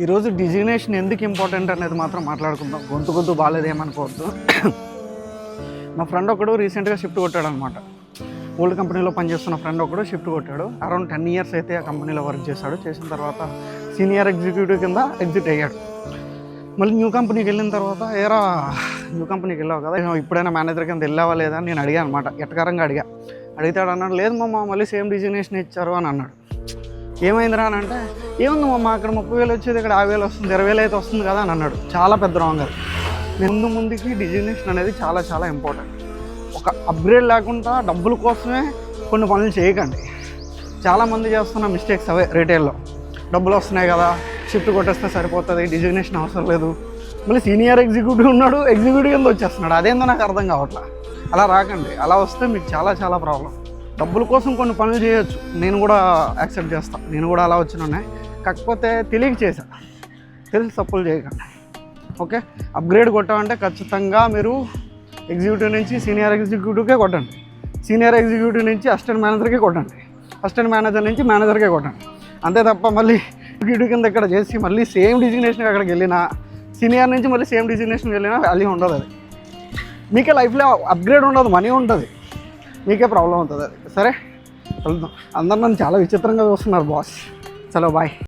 ఈరోజు డిజిగ్నేషన్ ఎందుకు ఇంపార్టెంట్ అనేది మాత్రం మాట్లాడుకుందాం. గొంతు బాగాలేదేమనుకోవద్దు. మా ఫ్రెండ్ ఒకడు రీసెంట్గా షిఫ్ట్ కొట్టాడు అనమాట. ఓల్డ్ కంపెనీలో పనిచేస్తున్న ఫ్రెండ్ ఒకడు షిఫ్ట్ కొట్టాడు. అరౌండ్ 10 years అయితే ఆ కంపెనీలో వర్క్ చేశాడు. చేసిన తర్వాత సీనియర్ ఎగ్జిక్యూటివ్ కింద ఎగ్జిట్ అయ్యాడు. మళ్ళీ న్యూ కంపెనీకి వెళ్ళిన తర్వాత న్యూ కంపెనీకి వెళ్ళావు కదా, ఇప్పుడైనా మేనేజర్ కింద వెళ్ళావా లేదా అని నేను అడిగాను అనమాట. ఎట్టకారంగా అడిగాడు అన్నాడు, లేదు మమ్మ మళ్ళీ సేమ్ డిజిగ్నేషన్ ఇచ్చారు అని అన్నాడు. ఏమైందిరా అని అంటే, ఏముంది మమ్మ అక్కడ 30,000 వచ్చేది, ఇక్కడ 50,000 వస్తుంది, 20,000 అయితే వస్తుంది కదా అని అన్నాడు. చాలా పెద్ద రాంగ్ అది. ముందుకి డిజిగ్నేషన్ అనేది చాలా చాలా ఇంపార్టెంట్. ఒక అప్గ్రేడ్ లేకుండా డబ్బుల కోసమే కొన్ని పనులు చేయకండి. చాలామంది చేస్తున్న మిస్టేక్స్ అవే. రీటైల్లో డబ్బులు వస్తున్నాయి కదా, షిఫ్ట్ కొట్టేస్తే సరిపోతుంది, డిజిగ్నేషన్ అవసరం లేదు. మళ్ళీ సీనియర్ ఎగ్జిక్యూటివ్ ఉన్నాడు, ఎగ్జిక్యూటివ్ కింద వచ్చేస్తున్నాడు. అదేందో నాకు అర్థం కావట్లేదు. అలా రాకండి. అలా వస్తే మీకు చాలా చాలా ప్రాబ్లం. డబ్బుల కోసం కొన్ని పనులు చేయొచ్చు, నేను కూడా యాక్సెప్ట్ చేస్తాను. నేను కూడా అలా వచ్చినానే, కాకపోతే తెలియక చేశాను. తెలిసి తప్పులు చేయకండి. ఓకే, అప్గ్రేడ్ కొట్టామంటే ఖచ్చితంగా మీరు ఎగ్జిక్యూటివ్ నుంచి సీనియర్ ఎగ్జిక్యూటివ్కే కొట్టండి, సీనియర్ ఎగ్జిక్యూటివ్ నుంచి అసిస్టెంట్ మేనేజర్కే కొట్టండి, అసిస్టెంట్ మేనేజర్ నుంచి మేనేజర్కే కొట్టండి. అంతే తప్ప మళ్ళీ ఎగ్జిక్యూటివ్ కింద ఇక్కడ చేసి మళ్ళీ సేమ్ డిజిగ్నేషన్ అక్కడికి వెళ్ళినా, సీనియర్ నుంచి మళ్ళీ సేమ్ డిజిగ్నేషన్ వెళ్ళినా వాల్యూ ఉండదు. అది మీకే లైఫ్లో అప్గ్రేడ్ ఉండదు, మనీ ఉంటుంది, మీకే ప్రాబ్లం అవుతుంది. అది సరే వెళ్దాం. అందరు నన్ను చాలా విచిత్రంగా చూస్తున్నారు బాస్. చలో బాయ్.